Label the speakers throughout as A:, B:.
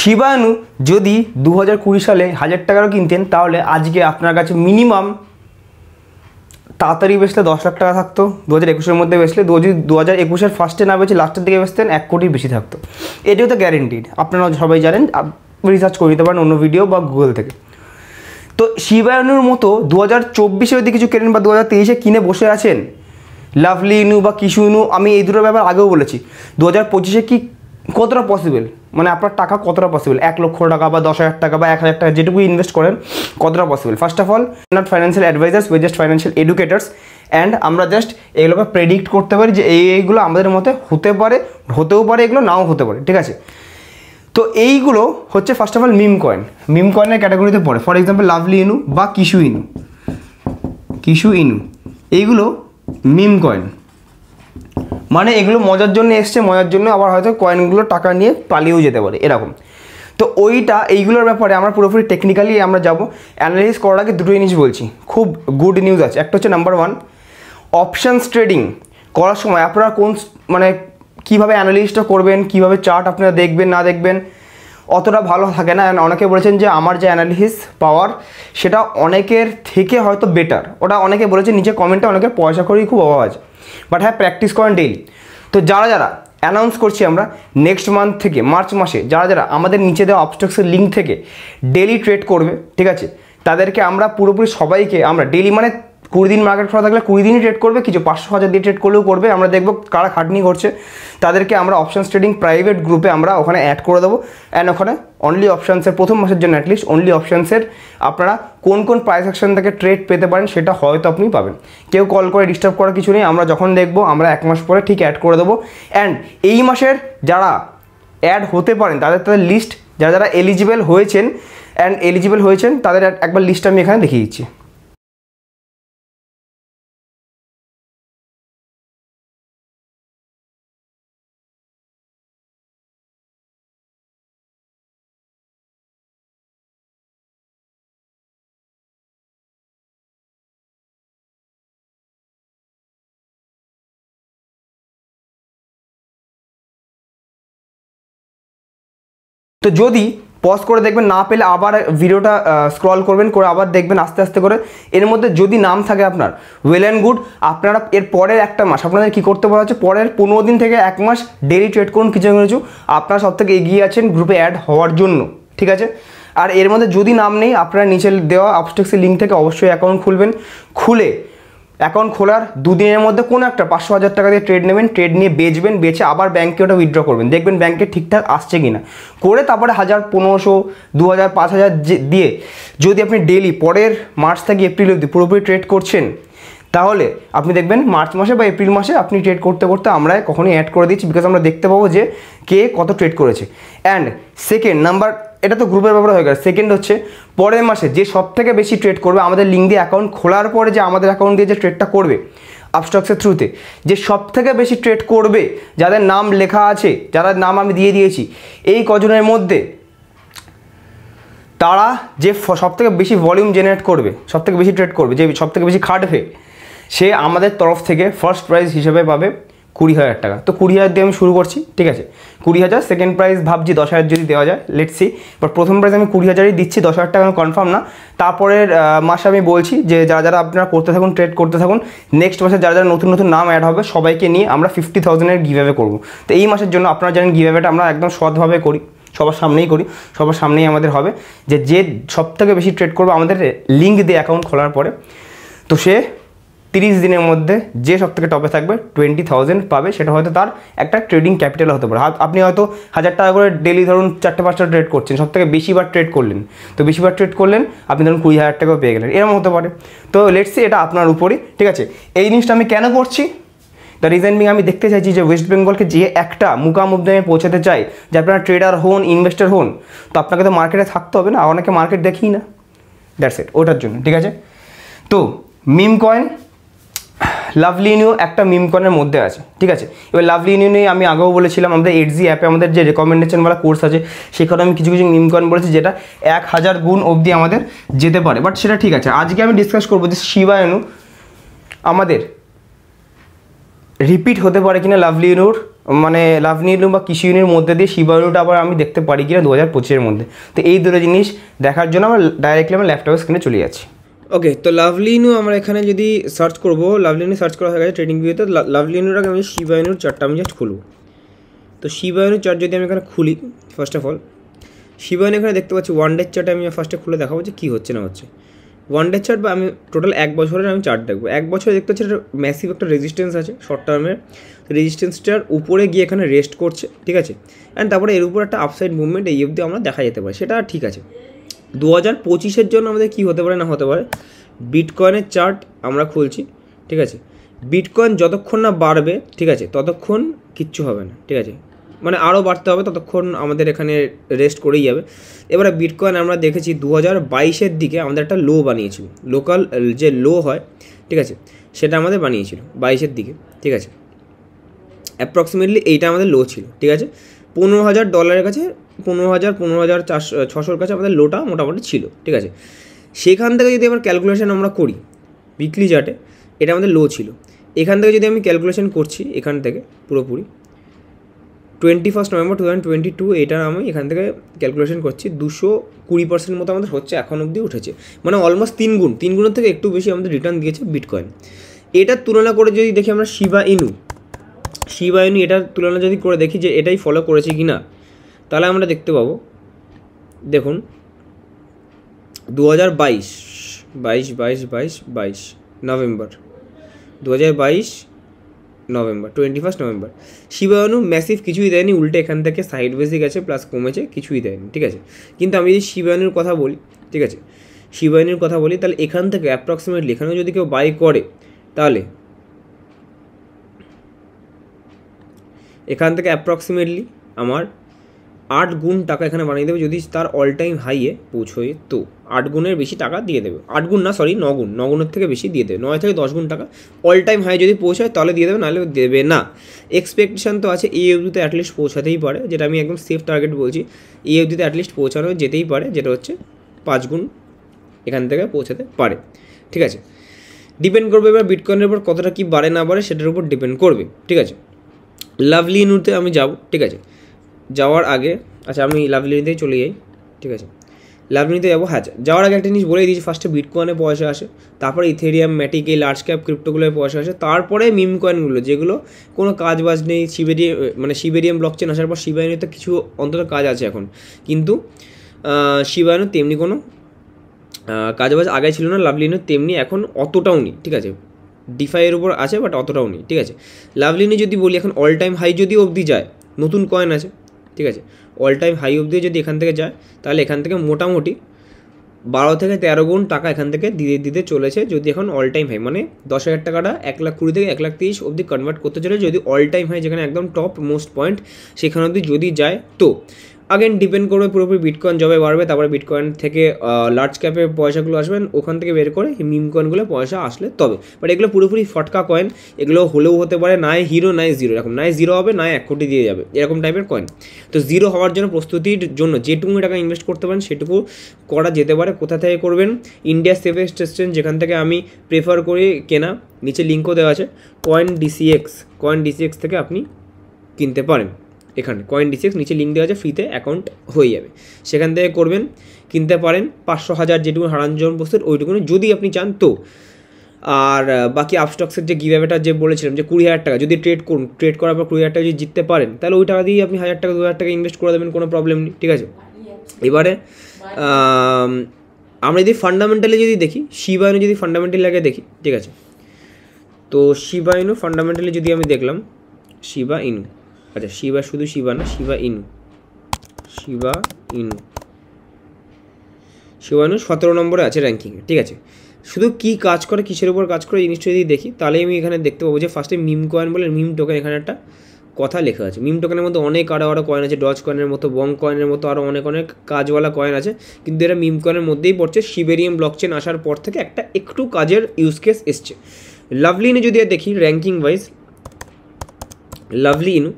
A: শিবায়নু যদি 2020 সালে 1000 টাকারও কিনতেন তাহলে আজকে আপনার কাছে মিনিমাম তাড়াতাড়ি বেচলে 10 লাখ টাকা থাকতো, 2021-এর মধ্যে বেচলে, 2021-এর ফার্স্টে না বেচে লাস্টের দিকে বেচতেন 1 কোটির বেশি থাকতো। এটিও তো গ্যারেন্টিড, আপনারা সবাই জানেন, রিসার্চ করে নিতে পারেন অন্য ভিডিও বা গুগল থেকে। তো শিবায়নুর মতো 2024-এ যদি কিছু কেনেন বা 2023-এ কিনে বসে আছেন, লাভলি ইনু বা কিশু ইনু, আমি এই দুটোর ব্যাপার আগেও বলেছি, 2025-এ কি কতটা পসিবল, মানে আপনার টাকা কতটা পসিবল, 1 লক্ষ টাকা বা 10,000 টাকা বা 1,000 টাকা যেটুকু ইনভেস্ট করেন কতটা possible. First of all, not financial advisers, we just financial educators, and আমরা জাস্ট এগুলোকে প্রেডিক্ট করতে পারি যে এইগুলো আমাদের মতে হতে পারে, হতেও পারে, এগুলো নাও হতে পারে, ঠিক আছে। তো এইগুলো হচ্ছে first of all meme coin, meme কয়েনের ক্যাটাগরিতে পড়ে। ফর এক্সাম্পল লাভলি ইনু বা কিশু ইনু, এইগুলো মিম কয়েন, মানে এগুলো মজার জন্য এসছে, মজার জন্য আবার হয়তো কয়েনগুলো টাকা নিয়ে পালিয়েও যেতে পারে এরকম। তো এইগুলোর ব্যাপারে আমরা পুরোপুরি টেকনিক্যালি আমরা যাব। অ্যানালাইসিস করার আগে দুটো জিনিস বলছি, খুব গুড নিউজ আছে। একটা হচ্ছে নাম্বার 1, অপশানস ট্রেডিং করার সময় আপনারা মানে কীভাবে অ্যানালিসিসটা করবেন, কীভাবে চার্ট আপনারা দেখবেন না দেখবেন, অতটা ভালো থাকে না। অনেকে বলেছেন যে আমার যে অ্যানালিসিস পাওয়ার সেটা অনেকের থেকে হয়তো বেটার, ওটা অনেকে বলেছে নিচে কমেন্টে, অনেকে পয়সা করেই খুব অভাব আছে, বাট হ্যাঁ প্র্যাকটিস করেন ডেইলি। তো যারা অ্যানাউন্স করছি আমরা নেক্সট মান্থ থেকে, মার্চ মাসে যারা আমাদের নিচে দেওয়া আপস্টক্সের লিঙ্ক থেকে ডেইলি ট্রেড করবে, ঠিক আছে, তাদেরকে আমরা পুরোপুরি সবাইকে আমরা ডেইলি, মানে 20 দিন মার্কেট খোলা থাকলে 20 দিনই ট্রেড করবে, কিছু 500,000 দিয়ে ট্রেড করলেও করবে, আমরা দেখবো কারা খাটনি করছে, তাদেরকে আমরা অপশানস ট্রেডিং প্রাইভেট গ্রুপে আমরা ওখানে অ্যাড করে দেবো। অ্যান্ড ওখানে অনলি অপশানসের প্রথম মাসের জন্য অ্যাটলিস্ট অনলি অপশানসের আপনারা কোন প্রাইস অ্যাকশন থেকে ট্রেড পেতে পারেন সেটা হয়তো আপনি পাবেন। কেউ কল করে ডিস্টার্ব করার কিছু নেই, আমরা যখন দেখবো আমরা 1 মাস পরে ঠিক অ্যাড করে দেবো। অ্যান্ড এই মাসের যারা অ্যাড হতে পারেন তাদের লিস্ট, যারা এলিজিবল হয়েছেন তাদের একবার লিস্ট আমি এখানে দেখিয়ে দিচ্ছি। তো যদি পজ করে দেখবেন, না পেলে আবার ভিডিওটা স্ক্রল করবেন, করে আবার দেখবেন আস্তে আস্তে করে। এর মধ্যে যদি নাম থাকে আপনার, ওয়েল অ্যান্ড গুড। আপনারা এর পরের 1 মাস আপনাদের কী করতে বলা হচ্ছে, পরের 15 দিন থেকে 1 মাস ডেইলি ট্রেড করুন কিছু কিছু, আপনারা সব থেকে এগিয়ে আছেন গ্রুপে অ্যাড হওয়ার জন্য, ঠিক আছে। আর এর মধ্যে যদি নাম নেই, আপনারা নিচে দেওয়া আপস্টক্সের লিঙ্ক থেকে অবশ্যই অ্যাকাউন্ট খুলবেন। খুলে অ্যাকাউন্ট খোলার 2 দিনের মধ্যে কোনো একটা 500,000 টাকা দিয়ে ট্রেড নেবেন, ট্রেড নিয়ে বেচবেন, বেচে আবার ব্যাঙ্কে ওটা উইথড্র করবেন, দেখবেন ব্যাঙ্কে ঠিকঠাক আসছে কিনা, করে তারপরে 1000, 1500, 2000, 5000 দিয়ে যদি আপনি ডেইলি পরের মার্চ থেকে এপ্রিল অবধি পুরোপুরি ট্রেড করছেন, তাহলে আপনি দেখবেন মার্চ মাসে বা এপ্রিল মাসে আপনি ট্রেড করতে করতে আমরা কখনই অ্যাড করে দিচ্ছি, বিকজ আমরা দেখতে পাবো যে কে কত ট্রেড করেছে। অ্যান্ড সেকেন্ড নাম্বার, এটা তো গ্রুপের ব্যাপার হয়ে গেল। সেকেন্ড হচ্ছে পরের মাসে যে সব থেকে বেশি ট্রেড করবে, আমাদের লিঙ্ক দিয়ে অ্যাকাউন্ট খোলার পরে যে আমাদের অ্যাকাউন্ট দিয়ে যে ট্রেডটা করবে আপস্টক্সের থ্রুতে, যে সব থেকে বেশি ট্রেড করবে, যাদের নাম লেখা আছে, যাদের নাম আমি দিয়ে দিয়েছি, এই কজনের মধ্যে তারা যে সব থেকে বেশি ভলিউম জেনারেট করবে, সব থেকে বেশি ট্রেড করবে, যে সব থেকে বেশি খাটবে, সে আমাদের তরফ থেকে ফার্স্ট প্রাইজ হিসেবে পাবে 20,000 টাকা। তো 20,000 দিয়ে আমি শুরু করছি, ঠিক আছে, 20,000। সেকেন্ড প্রাইজ ভাবছি 10,000 যদি দেওয়া যায়, লেটস সি। বাট প্রথম প্রাইজ আমি 20,000ই দিচ্ছি, 10,000 টাকা আমি কনফার্ম না। তারপরের মাসে আমি বলছি যে যারা আপনারা করতে থাকুন, ট্রেড করতে থাকুন। নেক্সট মাসে যারা নতুন নাম অ্যাড হবে সবাইকে নিয়ে আমরা 50,000-এর গিভঅ্যাওয়ে করবো। তো এই মাসের জন্য আপনারা জানেন গিভঅ্যাওয়েটা আমরা একদম সৎভাবে করি, সবার সামনেই করি, সবার সামনেই আমাদের হবে যে সব থেকে বেশি ট্রেড করবে আমাদের লিঙ্ক দিয়ে অ্যাকাউন্ট খোলার পরে, তো সে 30 দিনের মধ্যে যে সব থেকে টপে থাকবে 20,000 পাবে। সেটা হয়তো তার একটা ট্রেডিং ক্যাপিটাল হতে পারে। আপনি হয়তো 1000 টাকা করে ডেলি ধরুন 4-5টা ট্রেড করছেন, সব থেকে বেশিবার ট্রেড করলেন, তো বেশিবার ট্রেড করলেন আপনি ধরুন 20,000 টাকাও পেয়ে গেলেন, এরকম হতে পারে। তো লেটস সি, এটা আপনার উপরই, ঠিক আছে। এই জিনিসটা আমি কেন করছি, দ্য রিজন বিং, আমি দেখতে চাইছি যে ওয়েস্ট বেঙ্গলকে যে একটা মুকাম অবধি আমি পৌঁছাতে চাই, যে আপনারা ট্রেডার হন, ইনভেস্টার হন, তো আপনাকে তো মার্কেটে থাকতে হবে না, অনেকে মার্কেট দেখি না, দ্যাটস ইট, ওটার জন্য, ঠিক আছে। তো মিম কয়েন, লাভলি ইনু একটা মিম কয়েনের মধ্যে আছে, ঠিক আছে। এবার লাভলি ইনু নিয়ে আমি আগেও বলেছিলাম, আমাদের এডজি অ্যাপে আমাদের যে রেকমেন্ডেশনওয়ালা কোর্স আছে সেখানে আমি কিছু মিম কয়েন বলেছি যেটা 1000 গুণ অবধি আমাদের যেতে পারে, বাট সেটা ঠিক আছে। আজকে আমি ডিসকাস করবো যে শিবায়নু আমাদের রিপিট হতে পারে কিনা লাভলি ইনুর মানে লাভলি ইনু বা কৃষি ইউনির মধ্যে দিয়ে শিবা ইনুটা আবার আমি দেখতে পারি কিনা 2025-এর মধ্যে। তো এই দুটো জিনিস দেখার জন্য আমার ডাইরেক্টলি আমার ল্যাপটপের স্ক্রিনে চলে যাচ্ছি। ওকে, তো লাভলি ইনু আমরা এখানে যদি সার্চ করবো, লাভলি ইনু সার্চ করা হয়ে গেছে ট্রেডিং ভিউতে। লাভলি ইনুর আগে আমি শিবা ইনুর চার্টটা আমি জাস্ট খুলবো। তো শিবা ইনুর চার্ট যদি আমি এখানে খুলি, ফার্স্ট অফ অল শিবা ইনু এখানে দেখতে পাচ্ছি ওয়ান ডে চার্টে আমি ফার্স্টে খুলে দেখাবো যে কী হচ্ছে না হচ্ছে। ওয়ান ডে চার্ট বা আমি টোটাল 1 বছরের আমি চার্ট দেখবো। 1 বছরে দেখতে পাচ্ছি একটা ম্যাসিভ একটা রেজিস্ট্যান্স আছে শর্ট টার্মের, রেজিস্ট্যান্সটার উপরে গিয়ে এখানে রেস্ট করছে, ঠিক আছে। অ্যান্ড তারপরে এর উপর একটা আপসাইড মুভমেন্ট এই অবধি আমরা দেখা যেতে পারে, সেটা ঠিক আছে। 2025-এর জন্য আমাদের কী হতে পারে না হতে পারে, বিটকয়েনের চার্ট আমরা খুলছি, ঠিক আছে। বিটকয়েন যতক্ষণ না বাড়বে, ঠিক আছে, ততক্ষণ কিচ্ছু হবে না, ঠিক আছে। মানে আরও বাড়তে হবে, ততক্ষণ আমাদের এখানে রেস্ট করেই যাবে। এবারে বিটকয়েন আমরা দেখেছি 2022-এর দিকে আমাদের একটা লো বানিয়েছিল, লোকাল যে লো হয়, ঠিক আছে, সেটা আমাদের বানিয়েছিল 22-এর দিকে, ঠিক আছে। অ্যাপ্রক্সিমেটলি এইটা আমাদের লো ছিল, ঠিক আছে। $15,000 কাছে, 15,600-র কাছে আমাদের লোটা মোটামুটি ছিল, ঠিক আছে। সেখান থেকে যদি আবার ক্যালকুলেশন আমরা করি উইকলি চার্টে, এটা আমাদের লো ছিল। এখান থেকে যদি আমি ক্যালকুলেশন করছি, এখান থেকে পুরোপুরি 21 নভেম্বর 2022, এটা আমি এখান থেকে ক্যালকুলেশন করছি 220% মতো আমাদের হচ্ছে, এখন অবধি উঠেছে। মানে অলমোস্ট 3 গুণের থেকে একটু বেশি আমাদের রিটার্ন দিয়েছে বিটকয়েন। এটার তুলনা করে যদি দেখি আমরা শিবা ইনু এটার তুলনা যদি করে দেখি যে এটাই ফলো করেছে কি না, তাহলে আমরা দেখতে পাবো, দেখুন 2022 নভেম্বর, 2022 নভেম্বর, 21 নভেম্বর শিবা ইনু ম্যাসিভ কিছুই দেয়নি, উল্টে এখান থেকে সাইড ওয়েজে গেছে, প্লাস কমেছে, কিছুই দেয়নি, ঠিক আছে। কিন্তু আমি যদি শিবা ইনুর কথা বলি, ঠিক আছে, শিবা ইনুর কথা বলি, তাহলে এখান থেকে অ্যাপ্রক্সিমেটলি এখানেও যদি কেউ বাই করে, তাহলে এখান থেকে অ্যাপ্রক্সিমেটলি আমার 8 গুণ টাকা এখানে বানিয়ে দেবে, যদি তার অল টাইম হাইয়ে পৌঁছয়। তো 8 গুণের বেশি টাকা দিয়ে দেবে, 8 গুণ না, সরি 9 গুণ, 9 গুণের থেকে বেশি দিয়ে দেবে, 9 থেকে 10 গুণ টাকা অল টাইম হাই যদি পৌঁছায় তাহলে দিয়ে দেবে, নাহলে দেবে না। এক্সপেকটেশন তো আছে এই অবধিতে অ্যাটলিস্ট পৌঁছাতেই পারে, যেটা আমি একদম সেফ টার্গেট বলছি, এই অবধিতে অ্যাটলিস্ট পৌঁছানো যেতেই পারে, যেটা হচ্ছে 5 গুণ এখান থেকে পৌঁছাতে পারে, ঠিক আছে। ডিপেন্ড করবে এবার বিটকয়েনের উপর কতটা কী বাড়ে না বাড়ে, সেটার উপর ডিপেন্ড করবে, ঠিক আছে। লাভলি ইনুতে আমি যাব, ঠিক আছে। যাওয়ার আগে আচ্ছা আমি লাভলিতে চলে যাই, ঠিক আছে। লাভলিতে যাবো, হ্যাঁ যাওয়ার আগে একটা জিনিস বলেই দিয়েছি, ফার্স্টে বিটকয়েনে পয়সা আসে, তারপরে ইথেরিয়াম, ম্যাটিক, এই লার্জ ক্যাপ ক্রিপ্টোগুলোয় পয়সা আসে, তারপরে মিম কয়েনগুলো যেগুলো কোনো কাজ বাজ নেই, শিবেরিয়াম ব্লকচেন আসার পর শিবা ইনুতে কিছু অন্তত কাজ আছে এখন, কিন্তু শিবা ইনু তেমনি কোনো কাজ বাজ আগে ছিল না, লাভলি ইনু তেমনি এখন অতটাও নেই, ঠিক আছে। ডিফাইয়ের উপর আছে বাট অতটাও নেই, ঠিক আছে। লাভলি ইনু যদি বলি এখন অল টাইম হাই যদি অবধি যায়, নতুন কয়েন আছে, ঠিক আছে, অল টাইম হাই অবধি যদি এখান থেকে যায়, তাহলে এখান থেকে মোটামুটি 12 থেকে 13 গুণ টাকা এখান থেকে দিতে চলেছে, যদি এখন অল টাইম হাই, মানে 10,000 টাকাটা 1,20,000 থেকে 1,30,000 অবধি কনভার্ট করতে চলে, যদি অল টাইম হাই যেখানে একদম টপ মোস্ট পয়েন্ট সেখানে অবধি যদি যায়। তো আগেন ডিপেন্ড করবে পুরোপুরি বিটকয়েন যবে বাড়বে, তারপরে বিটকয়েন থেকে লার্জ ক্যাপে পয়সাগুলো আসবেন, ওখান থেকে বের করে মিম কয়েনগুলো পয়সা আসলে তবে। বাট এগুলো পুরোপুরি ফটকা কয়েন, এগুলো হলেও হতে পারে নাই হিরো নাই জিরো, এরকম নাই জিরো হবে নাই 1 কোটি দিয়ে যাবে, এরকম টাইপের কয়েন। তো জিরো হওয়ার জন্য প্রস্তুতির জন্য যেটুকু টাকা ইনভেস্ট করতে পারেন সেটুকু করা যেতে পারে। কোথা থেকে করবেন? ইন্ডিয়া সেফেস্ট এক্সচেঞ্জ, যেখান থেকে আমি প্রেফার করি কেনা, নিচে লিঙ্কও দেওয়া আছে, কয়েন ডিসিএক্স থেকে আপনি কিনতে পারেন। এখানে কয়েন ডিসিএক্স নিচে লিঙ্ক দেওয়া আছে, ফ্রিতে অ্যাকাউন্ট হয়ে যাবে, সেখান থেকে করবেন, কিনতে পারেন। 500,000 যেটুকু হারানোর প্রস্তুত ওইটুকুনি যদি আপনি চান তো। আর বাকি আপস্টক্সের যে গিভঅ্যাওয়েটা যে বলেছিলাম যে 20,000 টাকা যদি ট্রেড করার পর 20,000 টাকা যদি জিততে পারেন, তাহলে ওই টাকা দিয়েই আপনি 1,000 টাকা 2,000 টাকা ইনভেস্ট করে দেবেন, কোনো প্রবলেম নেই, ঠিক আছে। এবারে আমরা যদি ফান্ডামেন্টালি যদি দেখি, শিবা ইনু যদি ফান্ডামেন্টালি আগে দেখি, ঠিক আছে। তো শিবা ইনু ফান্ডামেন্টালি যদি আমি দেখলাম, শিবা ইনু, আচ্ছা শিবা শুধু শিবা না, শিবা ইনু 17 নম্বরে আছে র্যাঙ্কিংয়ে, ঠিক আছে। শুধু কী কাজ করে, কিসের উপর কাজ করে জিনিসটা যদি দেখি, তাহলে আমি এখানে দেখতে পাবো যে ফার্স্টে মিম কয়েন বলে মিম টোকেন, এখানে একটা কথা লেখা আছে। মিম টোকেনের মধ্যে অনেক আরও কয়েন আছে, ডজ কয়েনের মতো, বং কয়েনের মতো আরও অনেক কাজওয়ালা কয়েন আছে, কিন্তু এরা মিম কয়েনের মধ্যেই পড়ছে। শিবেরিয়াম ব্লকচেন আসার পর থেকে একটু কাজের ইউজ কেস এসছে। লাভলি ইনু যদি দেখি র্যাঙ্কিং ওয়াইজ, লাভলি ইনু,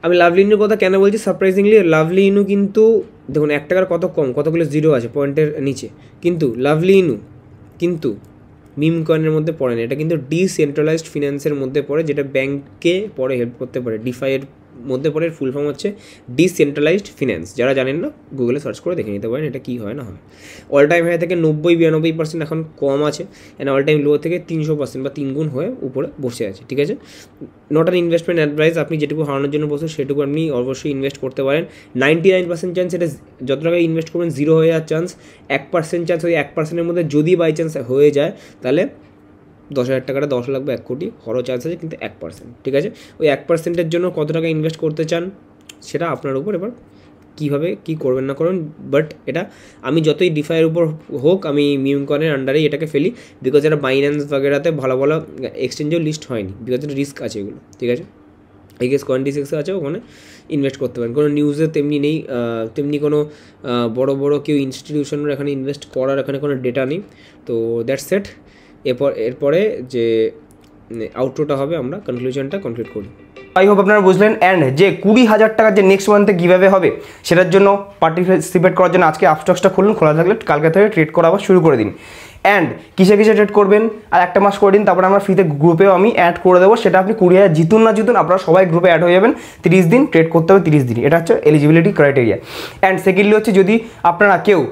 A: আমি লাভলি ইনুর কথা কেন বলছি, সারপ্রাইজিংলি লাভলি ইনু কিন্তু দেখুন 1 টাকার কত কম, কতগুলো জিরো আছে পয়েন্টের নিচে, কিন্তু লাভলি ইনু কিন্তু
B: মিম কয়েনের মধ্যে পড়ে না, এটা কিন্তু ডিসেন্ট্রালাইজড ফিন্যান্সের মধ্যে পড়ে, যেটা ব্যাংককে পরে হেল্প করতে পারে। ডিফাইয়ের মধ্যে পড়ে, ফুল ফর্ম হচ্ছে ডিসেন্ট্রালাইজড ফিন্যান্স। যারা জানেন না গুগলে সার্চ করে দেখে নিতে পারেন এটা কী হয় না হয়। অল টাইম হাই থেকে 90-92% এখন কম আছে, অ্যান্ড অল টাইম লো থেকে 300% বা 3 গুণ হয়ে উপরে বসে আছে, ঠিক আছে। নট অ্যান ইনভেস্টমেন্ট অ্যাডভাইস, আপনি যেটুকু হারানোর জন্য বসে সেটুকু আপনি অবশ্যই ইনভেস্ট করতে পারেন। 99% চান্স এটা যত টাকা ইনভেস্ট করবেন 0 হয়ে যাওয়ার চান্স, 1% চান্স, ওই 1%-এর মধ্যে যদি বাই চান্স হয়ে যায় তাহলে 10,000 টাকাটা 10 লাখ বা 1 কোটি হওয়ারও চান্স আছে, কিন্তু 1%, ঠিক আছে। ওই 1%-এর জন্য কত টাকা ইনভেস্ট করতে চান সেটা আপনার উপর, এবার কীভাবে কী করবেন না করুন। বাট এটা আমি যতই ডিফাইয়ের উপর হোক, আমি মিম কয়েনের আন্ডারেই এটাকে ফেলি, বিকজ এটা বাইন্যান্স বাগেরাতে ভালো ভালো এক্সচেঞ্জেও লিস্ট হয়নি, বিকজ এটা রিস্ক আছে এগুলো, ঠিক আছে। এই গেস CoinDesk আছে, ওখানে ইনভেস্ট করতে পারেন। কোনো নিউজে তেমনি নেই, তেমনি কোনো বড় বড় কেউ ইনস্টিটিউশনের এখানে ইনভেস্ট করার এখানে কোনো ডেটা নেই। তো দ্যাটস সেট। এরপরে যে আউটরোটা হবে, আমরা কনক্লুশনটা কমপ্লিট করি।
A: আই হোপ আপনারা বুঝলেন। অ্যান্ড যে 20,000 টাকা যে নেক্সট মান্থে কীভাবে হবে সেটার জন্য পার্টিসিপেট করার জন্য আজকে আপস্টক্সটা খুলুন, খোলা থাকলে কালকে থেকে ট্রেড করা আবার শুরু করে দিন। অ্যান্ড কিসে কিসে ট্রেড করবেন আর একটা মাস করে দিন, তারপরে আমরা ফ্রিতে গ্রুপেও আমি অ্যাড করে দেবো। সেটা আপনি 20,000 জিতুন না জিতুন, আপনারা সবাই গ্রুপে অ্যাড হয়ে যাবেন। 30 দিন ট্রেড করতে হবে, 30 দিন, এটা হচ্ছে এলিজিবিলিটি ক্রাইটেরিয়া। অ্যান্ড সেকেন্ডলি হচ্ছে যদি আপনারা কেউ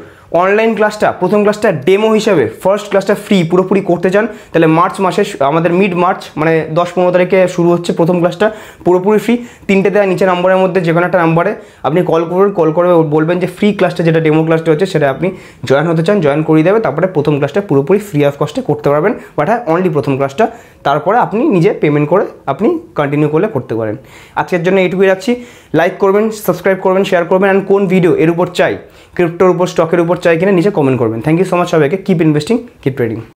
A: অনলাইন ক্লাসটা, প্রথম ক্লাসটা ডেমো হিসাবে, ফার্স্ট ক্লাসটা ফ্রি পুরোপুরি করতে চান, তাহলে মার্চ মাসে আমাদের মিড মার্চ মানে 10-15 তারিখে শুরু হচ্ছে প্রথম ক্লাসটা, পুরোপুরি ফ্রি। 3টে দেওয়া নিচে নাম্বারের মধ্যে যে কোনো একটা নাম্বারে আপনি কল করবেন, কল করে বলবেন যে ফ্রি ক্লাসটা, যেটা ডেমো ক্লাসটা হচ্ছে সেটা আপনি জয়েন হতে চান, জয়েন করিয়ে দেবে। তারপরে প্রথম ক্লাসটা পুরোপুরি ফ্রি অফ কস্টে করতে পারবেন, বাট হ্যাঁ অনলি প্রথম ক্লাসটা, তারপরে আপনি নিজে পেমেন্ট করে আপনি কন্টিনিউ করলে করতে পারেন। আজকের জন্য এইটুকুই রাখছি। লাইক করবেন, সাবস্ক্রাইব করবেন, শেয়ার করবেন, অ্যান্ড কোন ভিডিও এর উপর চাই, ক্রিপ্টোর উপর, স্টকের উপর চাই কিনা নিচে কমেন্ট করবেন। থ্যাংক ইউ সো মাচ সবাইকে। Keep investing, keep trading.